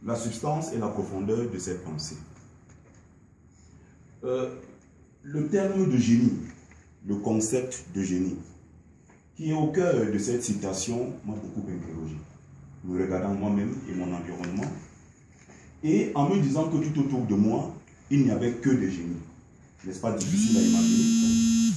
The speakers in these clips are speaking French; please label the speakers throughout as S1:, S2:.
S1: la substance et la profondeur de cette pensée. Le terme de génie, le concept de génie, qui est au cœur de cette citation, m'a beaucoup interrogé, me regardant moi-même et mon environnement, et en me disant que tout autour de moi, il n'y avait que des génies. N'est-ce pas difficile à imaginer?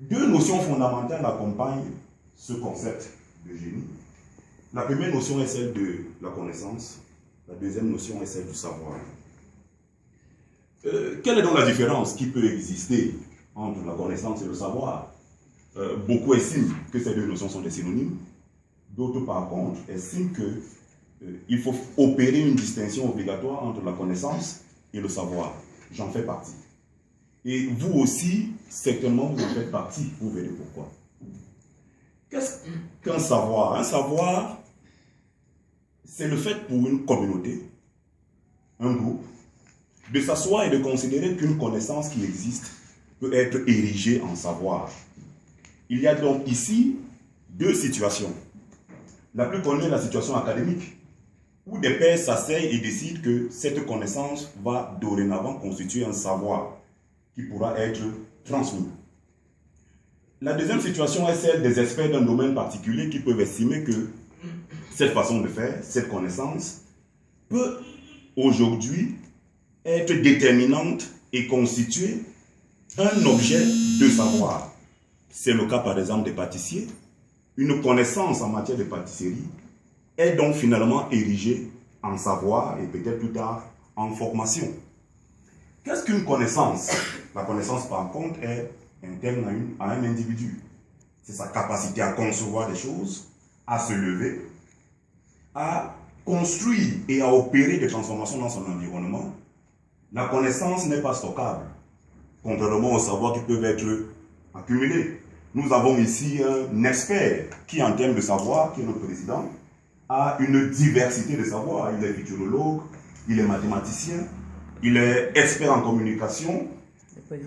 S1: Deux notions fondamentales accompagnent ce concept de génie. La première notion est celle de la connaissance, la deuxième notion est celle du savoir. Quelle est donc la différence qui peut exister entre la connaissance et le savoir? Beaucoup estiment que ces deux notions sont des synonymes. D'autres, par contre, estiment qu'il faut opérer une distinction obligatoire entre la connaissance et le savoir. J'en fais partie. Et vous aussi, certainement, vous en faites partie. Vous verrez pourquoi. Qu'est-ce qu'un savoir? Un savoir, c'est le fait pour une communauté, un groupe, de s'asseoir et de considérer qu'une connaissance qui existe peut être érigée en savoir. Il y a donc ici deux situations. La plus connue est la situation académique, où des pairs s'asseyent et décident que cette connaissance va dorénavant constituer un savoir qui pourra être transmis. La deuxième situation est celle des experts d'un domaine particulier qui peuvent estimer que cette façon de faire, cette connaissance, peut aujourd'hui être déterminante et constituer un objet de savoir. C'est le cas par exemple des pâtissiers. Une connaissance en matière de pâtisserie est donc finalement érigée en savoir et peut-être plus tard en formation. Qu'est-ce qu'une connaissance? La connaissance par contre est interne à un individu. C'est sa capacité à concevoir des choses, à se lever, à construire et à opérer des transformations dans son environnement. La connaissance n'est pas stockable, contrairement aux savoirs qui peuvent être accumulés. Nous avons ici un expert qui, en termes de savoir, qui est notre président, a une diversité de savoirs. Il est futurologue, il est mathématicien, il est expert en communication,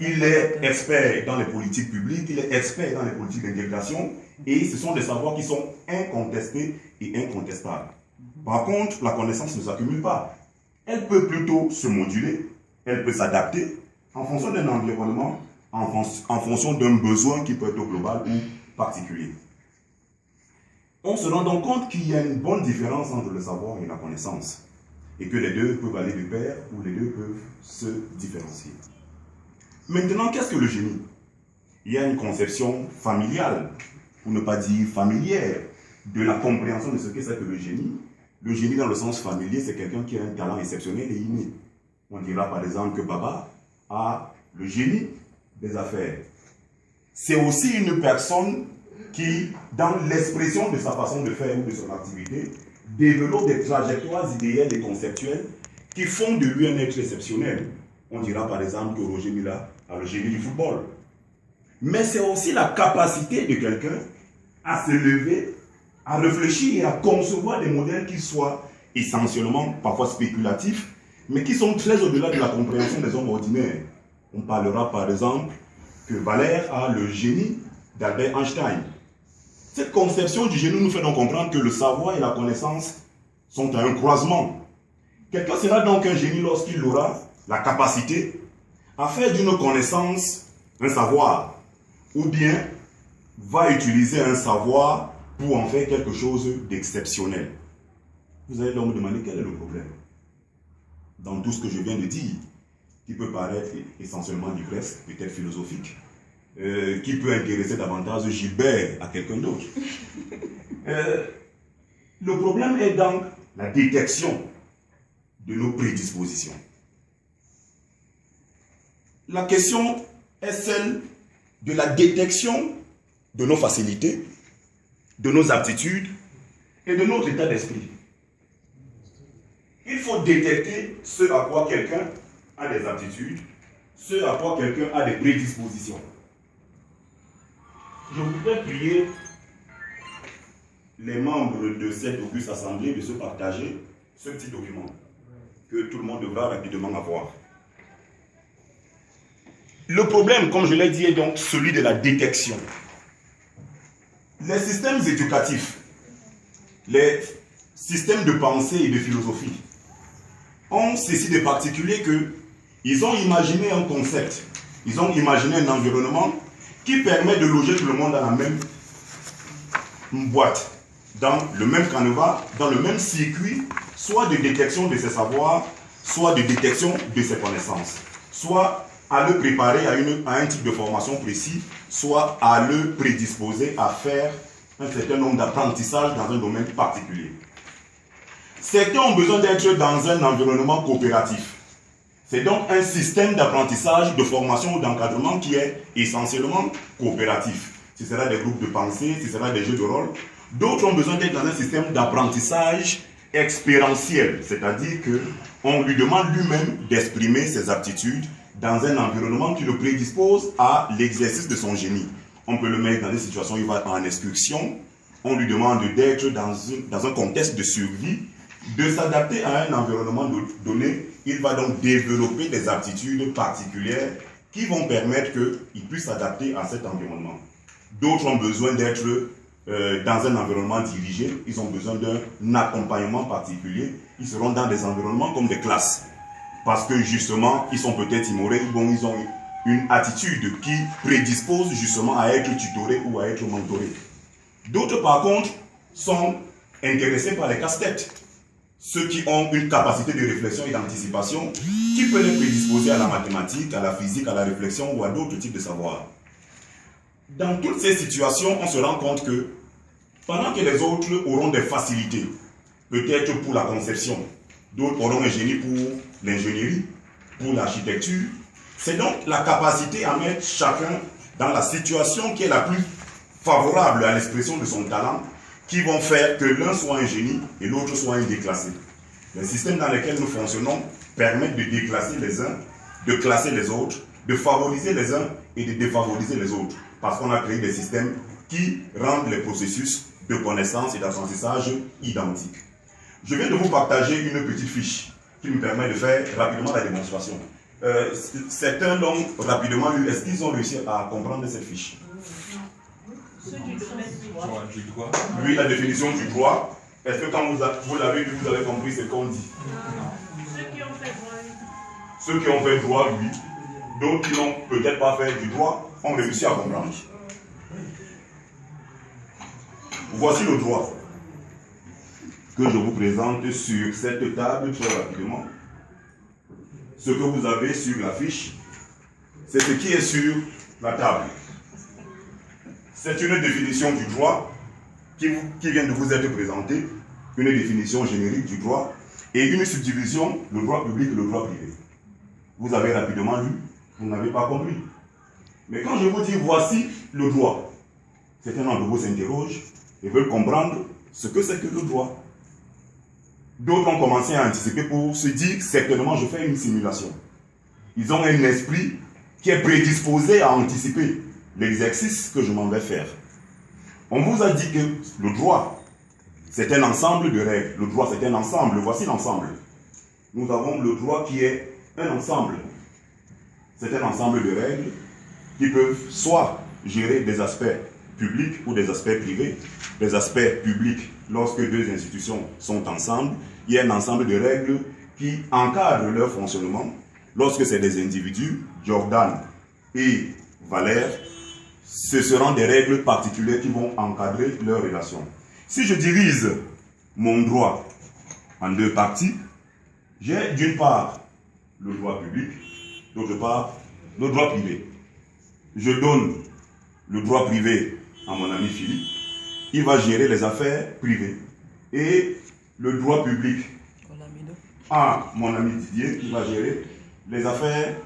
S1: il est expert dans les politiques publiques, il est expert dans les politiques d'intégration, et ce sont des savoirs qui sont incontestés et incontestables. Par contre, la connaissance ne s'accumule pas. Elle peut plutôt se moduler, elle peut s'adapter en fonction d'un environnement, en fonction d'un besoin qui peut être global ou particulier. On se rend donc compte qu'il y a une bonne différence entre le savoir et la connaissance, et que les deux peuvent aller de pair ou les deux peuvent se différencier. Maintenant, qu'est-ce que le génie? Il y a une conception familiale, pour ne pas dire familière, de la compréhension de ce que c'est que le génie. Le génie dans le sens familier, c'est quelqu'un qui a un talent exceptionnel et inné. On dira par exemple que Baba a le génie des affaires. C'est aussi une personne qui, dans l'expression de sa façon de faire ou de son activité, développe des trajectoires idéales et conceptuelles qui font de lui un être exceptionnel. On dira par exemple que Roger Mila a le génie du football. Mais c'est aussi la capacité de quelqu'un à se lever, à réfléchir et à concevoir des modèles qui soient essentiellement, parfois spéculatifs, mais qui sont très au-delà de la compréhension des hommes ordinaires. On parlera par exemple que Valère a le génie d'Albert Einstein. Cette conception du génie nous fait donc comprendre que le savoir et la connaissance sont à un croisement. Quelqu'un sera donc un génie lorsqu'il aura la capacité à faire d'une connaissance un savoir, ou bien va utiliser un savoir pour en faire quelque chose d'exceptionnel. Vous allez donc me demander quel est le problème dans tout ce que je viens de dire, qui peut paraître essentiellement livresque, peut-être philosophique, qui peut intéresser davantage Gilbert à quelqu'un d'autre. Le problème est donc la détection de nos prédispositions. La question est celle de la détection de nos facilités, de nos aptitudes et de notre état d'esprit. Il faut détecter ce à quoi quelqu'un a des aptitudes, ce à quoi quelqu'un a des prédispositions. Je voudrais prier les membres de cette auguste assemblée de se partager ce petit document que tout le monde devra rapidement avoir. Le problème, comme je l'ai dit, est donc celui de la détection. Les systèmes éducatifs, les systèmes de pensée et de philosophie ont ceci de particulier qu'ils ont imaginé un concept, ils ont imaginé un environnement qui permet de loger tout le monde dans la même boîte, dans le même canevas, dans le même circuit, soit de détection de ses savoirs, soit de détection de ses connaissances, soit à le préparer à un type de formation précis, soit à le prédisposer à faire un certain nombre d'apprentissages dans un domaine particulier. Certains ont besoin d'être dans un environnement coopératif. C'est donc un système d'apprentissage, de formation ou d'encadrement qui est essentiellement coopératif. Ce sera des groupes de pensée, ce sera des jeux de rôle. D'autres ont besoin d'être dans un système d'apprentissage expérientiel, c'est-à-dire qu'on lui demande lui-même d'exprimer ses aptitudes dans un environnement qui le prédispose à l'exercice de son génie. On peut le mettre dans des situations où il va en excursion, on lui demande d'être dans un contexte de survie, de s'adapter à un environnement donné. Il va donc développer des aptitudes particulières qui vont permettre qu'il puisse s'adapter à cet environnement. D'autres ont besoin d'être dans un environnement dirigé, ils ont besoin d'un accompagnement particulier. Ils seront dans des environnements comme des classes, parce que justement, ils sont peut-être timorés, bon, ils ont une attitude qui prédispose justement à être tutorés ou à être mentorés. D'autres, par contre, sont intéressés par les casse-têtes. Ceux qui ont une capacité de réflexion et d'anticipation qui peut les prédisposer à la mathématique, à la physique, à la réflexion ou à d'autres types de savoirs. Dans toutes ces situations, on se rend compte que pendant que les autres auront des facilités, peut-être pour la conception, d'autres auront un génie pour l'ingénierie, pour l'architecture, c'est donc la capacité à mettre chacun dans la situation qui est la plus favorable à l'expression de son talent qui vont faire que l'un soit un génie et l'autre soit un déclassé. Les systèmes dans lesquels nous fonctionnons permettent de déclasser les uns, de classer les autres, de favoriser les uns et de défavoriser les autres. Parce qu'on a créé des systèmes qui rendent les processus de connaissance et d'apprentissage identiques. Je viens de vous partager une petite fiche qui me permet de faire rapidement la démonstration. Certains l'ont rapidement lu. Est-ce qu'ils ont réussi à comprendre cette fiche? Oui, la définition du droit. Est-ce que quand vous l'avez lu, vous avez compris ce qu'on dit? Ceux qui ont fait droit, oui. D'autres qui n'ont peut-être pas fait du droit ont réussi à comprendre. Voici le droit que je vous présente sur cette table très rapidement. Ce que vous avez sur la fiche, c'est ce qui est sur la table. C'est une définition du droit qui vient de vous être présentée, une définition générique du droit et une subdivision, le droit public et le droit privé. Vous avez rapidement lu, vous n'avez pas compris. Mais quand je vous dis voici le droit, certains d'entre vous s'interrogent et veulent comprendre ce que c'est que le droit. D'autres ont commencé à anticiper pour se dire certainement je fais une simulation. Ils ont un esprit qui est prédisposé à anticiper l'exercice que je m'en vais faire. On vous a dit que le droit, c'est un ensemble de règles. Le droit, c'est un ensemble. Voici l'ensemble. Nous avons le droit qui est un ensemble. C'est un ensemble de règles qui peuvent soit gérer des aspects publics ou des aspects privés. Les aspects publics, lorsque deux institutions sont ensemble, il y a un ensemble de règles qui encadrent leur fonctionnement. Lorsque c'est des individus, Jordan et Valère, ce seront des règles particulières qui vont encadrer leurs relations. Si je divise mon droit en deux parties, j'ai d'une part le droit public, d'autre part le droit privé. Je donne le droit privé à mon ami Philippe, il va gérer les affaires privées. Et le droit public à mon ami Didier, qui va gérer les affaires.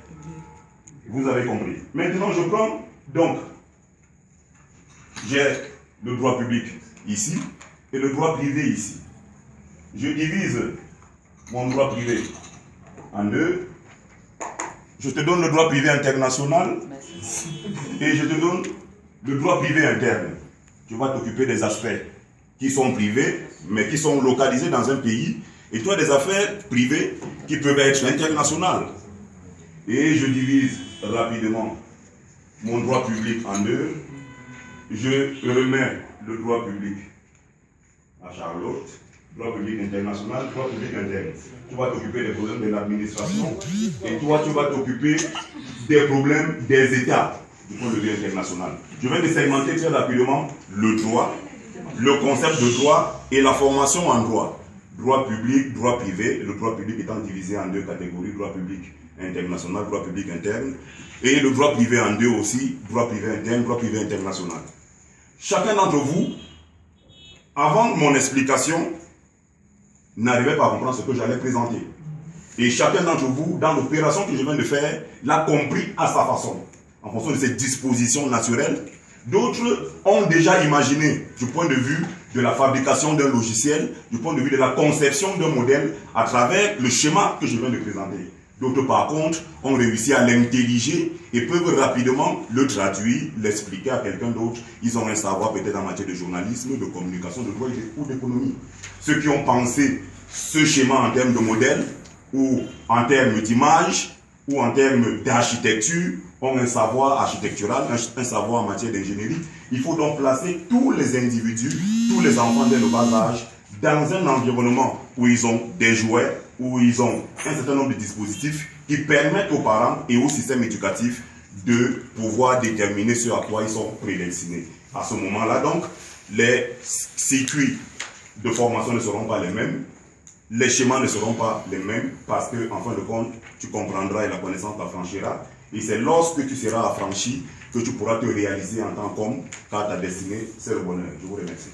S1: Vous avez compris. Maintenant, je prends donc, j'ai le droit public ici et le droit privé ici. Je divise mon droit privé en deux. Je te donne le droit privé international et je te donne le droit privé interne. Tu vas t'occuper des aspects qui sont privés, mais qui sont localisés dans un pays. Et toi, des affaires privées qui peuvent être internationales. Et je divise rapidement mon droit public en deux. Je remets le droit public à Charlotte droit public international, droit public interne. Tu vas t'occuper des problèmes de l'administration et toi, tu vas t'occuper des problèmes des États du point de vue international. Je vais te segmenter très rapidement le droit, le concept de droit et la formation en droit. Droit public, droit privé, le droit public étant divisé en deux catégories, droit public international, droit public interne, et le droit privé en deux aussi, droit privé interne, droit privé international. Chacun d'entre vous, avant mon explication, n'arrivait pas à comprendre ce que j'allais présenter. Et chacun d'entre vous, dans l'opération que je viens de faire, l'a compris à sa façon, en fonction de ses dispositions naturelles. D'autres ont déjà imaginé, du point de vue de la fabrication d'un logiciel, du point de vue de la conception d'un modèle, à travers le schéma que je viens de présenter. D'autres, par contre, ont réussi à l'intelliger et peuvent rapidement le traduire, l'expliquer à quelqu'un d'autre. Ils ont un savoir peut-être en matière de journalisme, de communication, de droit ou d'économie. Ceux qui ont pensé ce schéma en termes de modèle, ou en termes d'image, ou en termes d'architecture, ont un savoir architectural, un savoir en matière d'ingénierie. Il faut donc placer tous les individus, tous les enfants dès le bas âge, dans un environnement où ils ont des jouets, où ils ont un certain nombre de dispositifs qui permettent aux parents et au système éducatif de pouvoir déterminer ce à quoi ils sont prédestinés. À ce moment-là, donc, les circuits de formation ne seront pas les mêmes, les schémas ne seront pas les mêmes, parce que, en fin de compte, tu comprendras et la connaissance t'affranchira. Et c'est lorsque tu seras affranchi que tu pourras te réaliser en tant qu'homme, car ta destinée, c'est le bonheur. Je vous remercie.